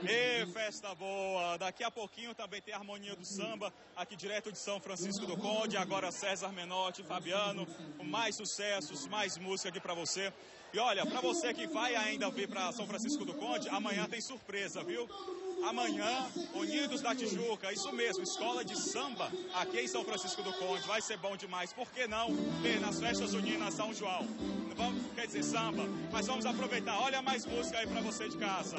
E festa boa! Daqui a pouquinho também tem a Harmonia do Samba, aqui direto de São Francisco do Conde. Agora César Menotti, Fabiano, com mais sucessos, mais música aqui pra você. E olha, pra você que vai ainda vir pra São Francisco do Conde, amanhã tem surpresa, viu? Amanhã, Unidos da Tijuca, isso mesmo, escola de samba aqui em São Francisco do Conde. Vai ser bom demais, por que não ver nas festas juninas São João? Vamos, quer dizer, samba, mas vamos aproveitar. Olha mais música aí pra você de casa.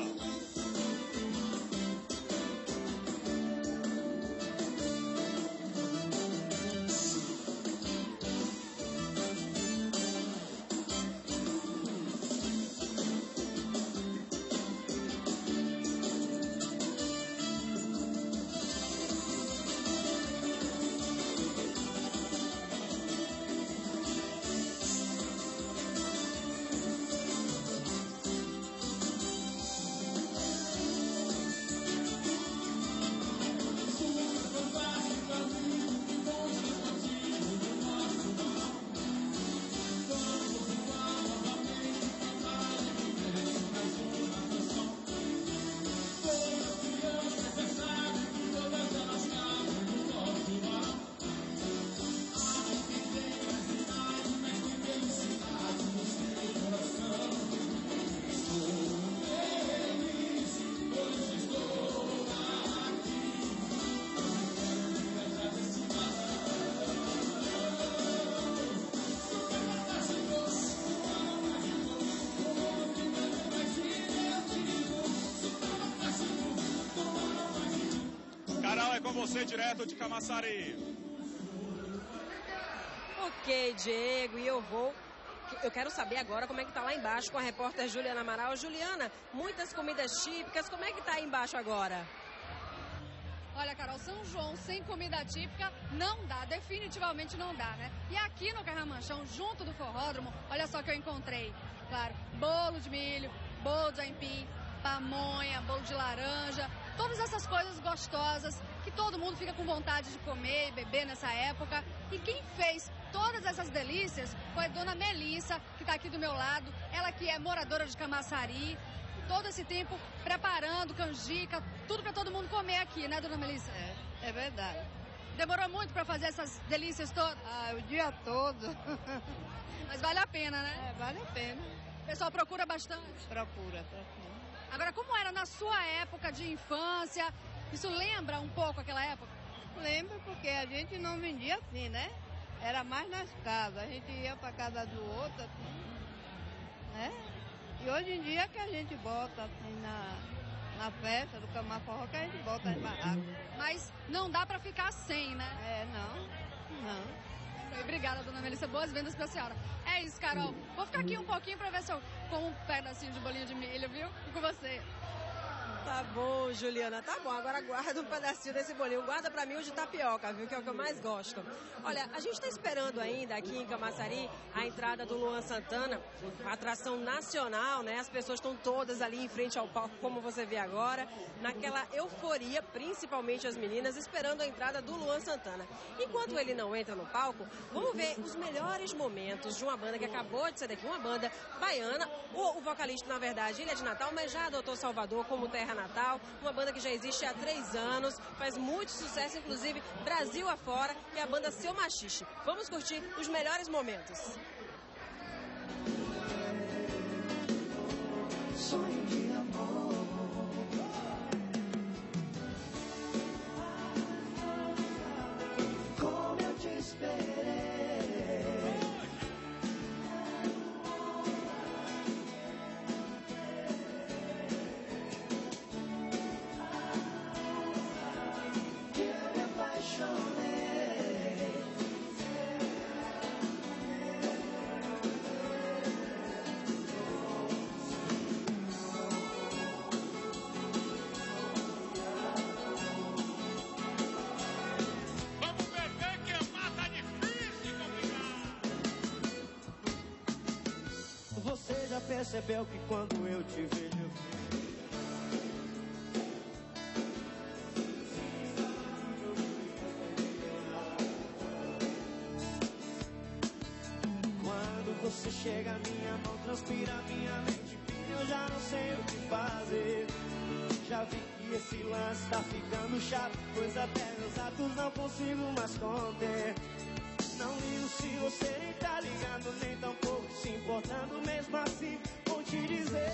Com você direto de Camaçari. Ok, Diego, e eu quero saber agora como é que tá lá embaixo com a repórter Juliana Amaral. Juliana, muitas comidas típicas, como é que tá aí embaixo agora? Olha, Carol, São João sem comida típica não dá, definitivamente não dá, né? E aqui no Carramanchão, junto do forródromo, olha só que eu encontrei, claro, bolo de milho, bolo de aipim, pamonha, bolo de laranja, todas essas coisas gostosas que todo mundo fica com vontade de comer e beber nessa época. E quem fez todas essas delícias foi a dona Melissa, que está aqui do meu lado, ela que é moradora de Camaçari, todo esse tempo preparando canjica, tudo para todo mundo comer aqui, né, dona Melissa? É verdade. Demorou muito para fazer essas delícias todas? Ah, o dia todo. Mas vale a pena, né? Vale a pena. O pessoal procura bastante? Procura. Agora, como era na sua época de infância? Isso lembra um pouco aquela época? Lembra, porque a gente não vendia assim, né? Era mais nas casas. A gente ia para casa do outro, assim, né? E hoje em dia que a gente bota assim na festa do Camaforró, que a gente bota as barracas. Mas não dá para ficar sem, né? Não. Obrigada, dona Melissa. Boas vendas pra senhora. É isso, Carol. Vou ficar aqui um pouquinho pra ver se eu como um pedacinho de bolinho de milho, viu? E com você. Tá bom, Juliana, tá bom. Agora guarda um pedacinho desse bolinho. Guarda pra mim o de tapioca, viu? Que é o que eu mais gosto. Olha, a gente tá esperando ainda aqui em Camaçari a entrada do Luan Santana, uma atração nacional, né? As pessoas estão todas ali em frente ao palco, como você vê agora, naquela euforia, principalmente as meninas, esperando a entrada do Luan Santana. Enquanto ele não entra no palco, vamos ver os melhores momentos de uma banda que acabou de sair daqui, uma banda baiana. O vocalista, na verdade, ele é de Natal, mas já adotou Salvador como terra natal, uma banda que já existe há 3 anos, faz muito sucesso, inclusive Brasil afora, que é a banda Seu Machixe. Vamos curtir os melhores momentos. Sonho de amor, como eu te esperei. Você já percebeu que quando eu te vejo quando você chega, minha mão transpira, minha mente pilha, eu já não sei o que fazer. Já já vi que esse lance tá ficando chato, pois até meus atos não consigo mais conter. Não ligo se você nem tá ligando, nem tampouco se importando. Mesmo assim, vou te dizer,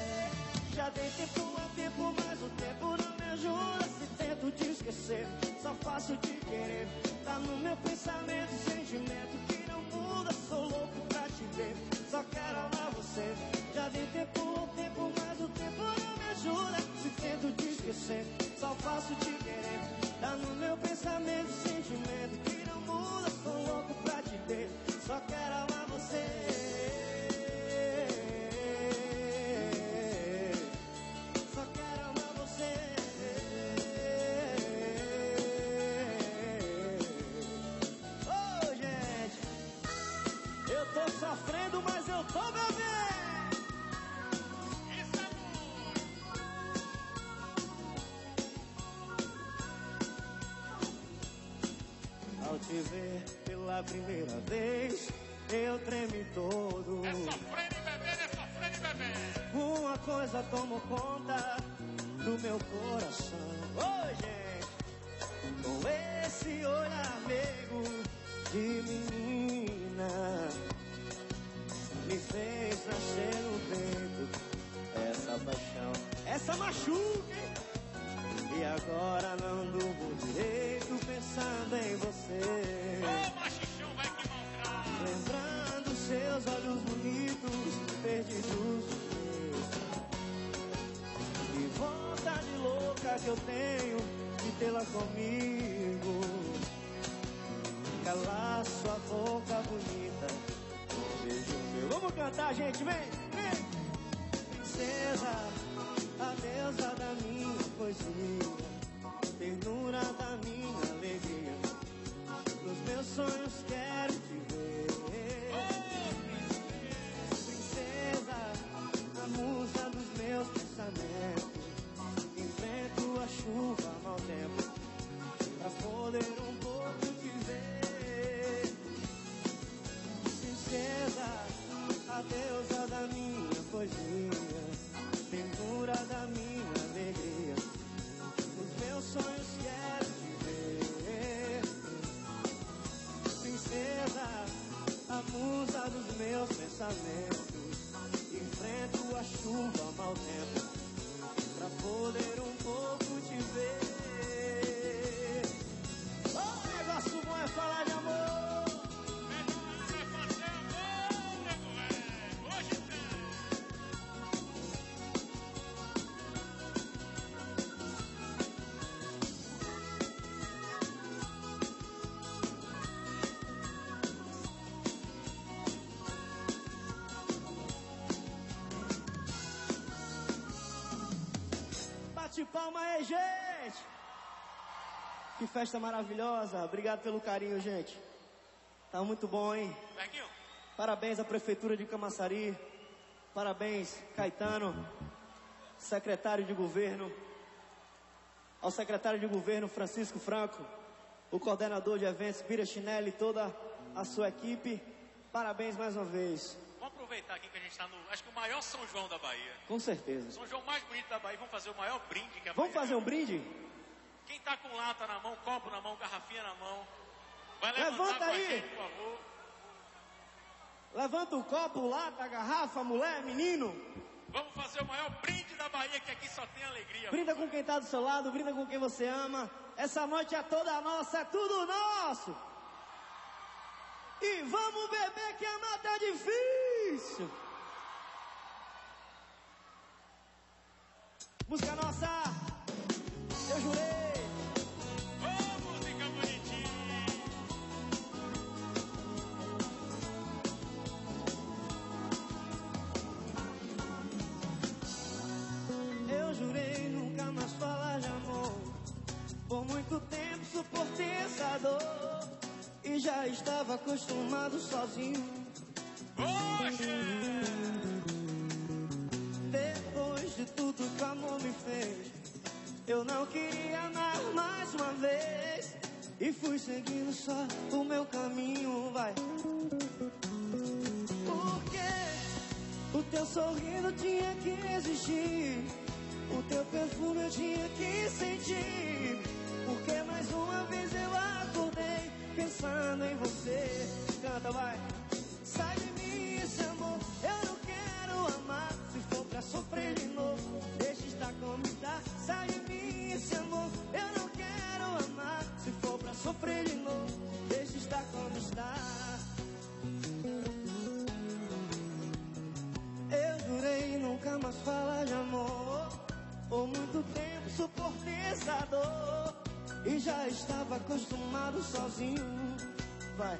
já dei tempo ao tempo, mas o tempo não me ajuda. Se tento te esquecer, só faço te querer. Tá no meu pensamento, sentimento que não muda. Sou louco pra te ver, só quero amar você. Já dei tempo ao tempo, mas o tempo não me ajuda. Se tento te esquecer, só faço te querer. Tá no meu pensamento, sentimento que não muda. Sou louco pra te ver, só quero amar você. Só quero amar você. Ô, gente, eu tô sofrendo, mas eu tô bebendo. Ao te ver pela primeira vez, eu tremi todo. É sofrendo e bebendo, é sofrendo e bebendo. Uma coisa tomou conta do meu coração. Ô, gente, com esse olhar meigo de menina, me fez nascer no peito essa paixão. Essa machuca, hein? E agora não durmo direito pensando em você. Ô, machichão, vai que maltrata. Lembrando seus olhos bonitos, perdidos nos meus. Que vontade louca que eu tenho de tê-la comigo. Calar sua boca bonita com um beijo meu. Vamos cantar, gente, vem, vem. Princesa, a deusa da minha poesia, ternura da minha alegria. Nos meus sonhos quero te ver. Princesa, a musa dos meus pensamentos. Enfrento a chuva, mau tempo, pra poder um pouco te ver. Princesa, a deusa da minha poesia, ternura da minha alegria. Nos meus sonhos quero te ver. Princesa, a musa dos meus pensamentos. Enfrento a chuva, mau tempo, pra poder um pouco te ver. O negócio bom é falar de amor. Bate palma aí, gente! Que festa maravilhosa! Obrigado pelo carinho, gente. Tá muito bom, hein? Berguinho. Parabéns à Prefeitura de Camaçari. Parabéns, Caetano, secretário de governo. Ao secretário de governo, Francisco Franco. O coordenador de eventos, Bira Chinelli, e toda a sua equipe. Parabéns mais uma vez. Vamos aproveitar aqui que a gente está no, acho que o maior São João da Bahia. Com certeza. São João mais bonito da Bahia. Vamos fazer o maior brinde que a Vamos Bahia fazer um brinde? Quem tá com lata na mão, copo na mão, garrafinha na mão, vai Levanta levantar com aí. a gente, por favor. Levanta o copo, lata, a garrafa, mulher, menino. Vamos fazer o maior brinde da Bahia, que aqui só tem alegria. Brinda com quem tá do seu lado, brinda com quem você ama. Essa noite é toda nossa, é tudo nosso. E vamos beber que a mata é difícil. Música nossa, eu jurei. Ô, música bonitinha. Eu jurei nunca mais falar de amor. Por muito tempo suportei essa dor. E já estava acostumado sozinho. Depois de tudo que o amor me fez, eu não queria amar mais uma vez. E fui seguindo só o meu caminho, vai. Porque o teu sorriso tinha que existir. O teu perfume eu tinha que sentir, porque mais uma vez eu acordei pensando em você. Canta, vai. Sai de mim esse amor, eu não quero amar. Se for pra sofrer de novo, deixa estar como está. Sai de mim esse amor, eu não quero amar. Se for pra sofrer de novo, deixa estar como está. Eu jurei nunca mais falar de amor. Por muito tempo suportei essa dor e já estava acostumado sozinho. Vai.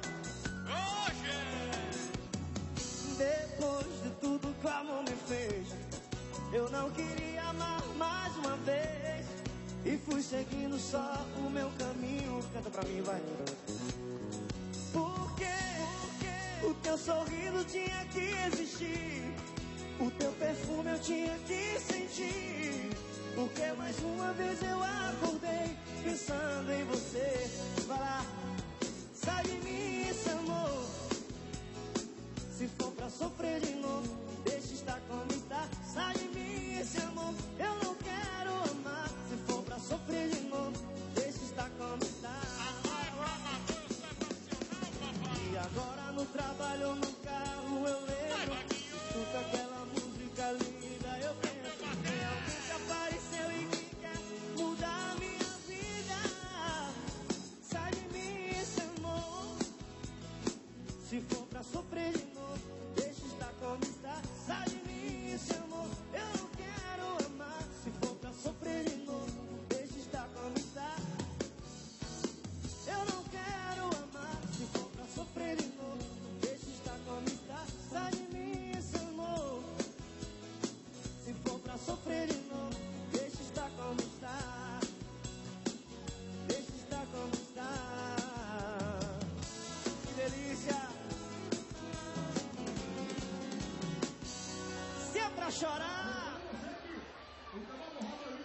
Depois de tudo que o amor me fez, eu não queria amar mais uma vez e fui seguindo só o meu caminho. Canta pra mim, vai. Porque o teu sorriso tinha que existir, o teu perfume eu tinha que sentir, porque mais uma vez eu acordei pensando em você. Vai lá, sai de mim esse amor. Se for pra sofrer de novo, deixa estar como está. Sai de mim esse amor, eu não quero amar. Se for pra sofrer de novo, deixa estar como está. E agora no trabalho ou no carro eu lembro, escuta aquela música linda, eu penso, realmente apareceu e que quer mudar a minha vida. Sai de mim esse amor. Se for pra sofrer de novo, deixa estar como está. Sai de mim esse amor, eu não quero amar. Se for pra sofrer de novo, deixa estar como está. Eu não quero amar. Se for pra sofrer de novo, deixa estar como está. Sai de mim esse amor. Se for pra sofrer de novo, deixa estar como está. Deixa estar como está. Que delícia! Se é pra chorar.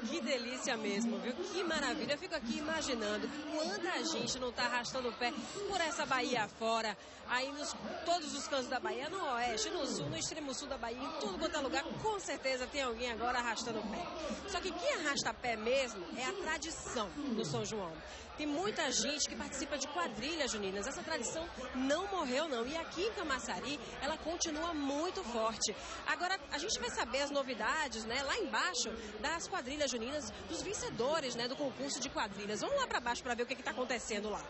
Que delícia mesmo, viu? Que maravilha. Eu fico aqui imaginando quanta gente não tá arrastando o pé por essa Bahia afora, aí nos todos os cantos da Bahia, no oeste, no sul, no extremo sul da Bahia, em tudo quanto é lugar, com certeza tem alguém agora arrastando o pé. Só que quem arrasta pé mesmo é a tradição do São João. Tem muita gente que participa de quadrilhas juninas. Essa tradição não morreu, não. E aqui em Camaçari, ela continua muito forte. Agora, a gente vai saber as novidades, né, lá embaixo, das quadrilhas juninas, dos vencedores, né, do concurso de quadrilhas. Vamos lá para baixo para ver o que está acontecendo lá.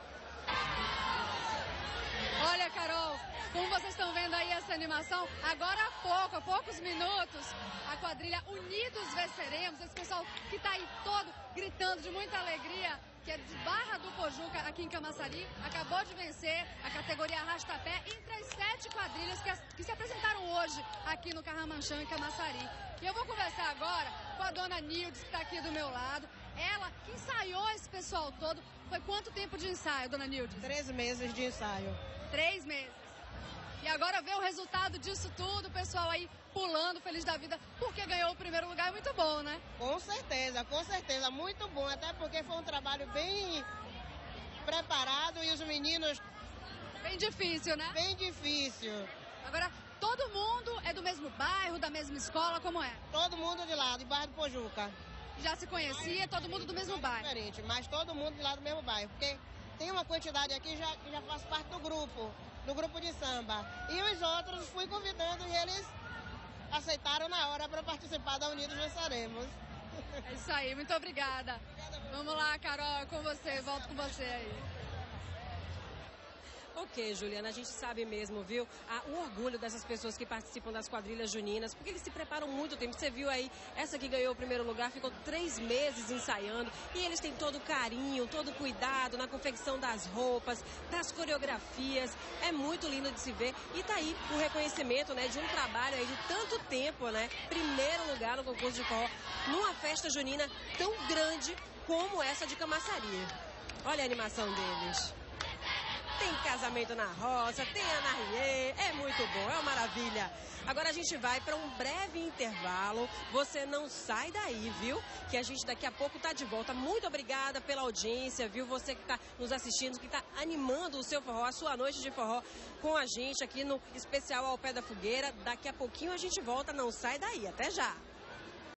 Olha, Carol, como vocês estão vendo aí essa animação, agora há poucos minutos, a quadrilha Unidos Venceremos, esse pessoal que está aí todo gritando de muita alegria, que é de Barra do Pojuca, aqui em Camaçari, acabou de vencer a categoria arrasta-pé entre as 7 quadrilhas que se apresentaram hoje aqui no Carramanchão, em Camaçari. E eu vou conversar agora com a dona Nildes, que está aqui do meu lado. Ela que ensaiou esse pessoal todo. Foi quanto tempo de ensaio, dona Nildes? 3 meses de ensaio. 3 meses. E agora ver o resultado disso tudo, o pessoal aí pulando, feliz da vida, porque ganhou o primeiro lugar, é muito bom, né? Com certeza, muito bom, até porque foi um trabalho bem preparado e os meninos... Bem difícil, né? Bem difícil. Agora, todo mundo é do mesmo bairro, da mesma escola, como é? Todo mundo de lá, de Barra do Pojuca. Já se conhecia, todo mundo do mesmo bairro? Diferente, mas todo mundo de lá do mesmo bairro, porque tem uma quantidade aqui que já faz parte do grupo de samba. E os outros fui convidando e eles aceitaram na hora para participar da Unidos Venceremos. É isso aí, muito obrigada. Vamos lá, Carol, é com você, volto com você aí. Ok, Juliana, a gente sabe mesmo, viu? O orgulho dessas pessoas que participam das quadrilhas juninas, porque eles se preparam muito tempo. Você viu aí, essa que ganhou o primeiro lugar, ficou 3 meses ensaiando. E eles têm todo o carinho, todo o cuidado na confecção das roupas, das coreografias. É muito lindo de se ver. E tá aí o reconhecimento, né, de um trabalho aí de tanto tempo, né? Primeiro lugar no concurso de forró, numa festa junina tão grande como essa de Camaçari. Olha a animação deles. Tem casamento na roça, tem Ana Rie, é muito bom, é uma maravilha. Agora a gente vai para um breve intervalo, você não sai daí, viu? Que a gente daqui a pouco tá de volta. Muito obrigada pela audiência, viu? Você que tá nos assistindo, que tá animando o seu forró, a sua noite de forró com a gente aqui no especial Ao Pé da Fogueira. Daqui a pouquinho a gente volta, não sai daí, até já.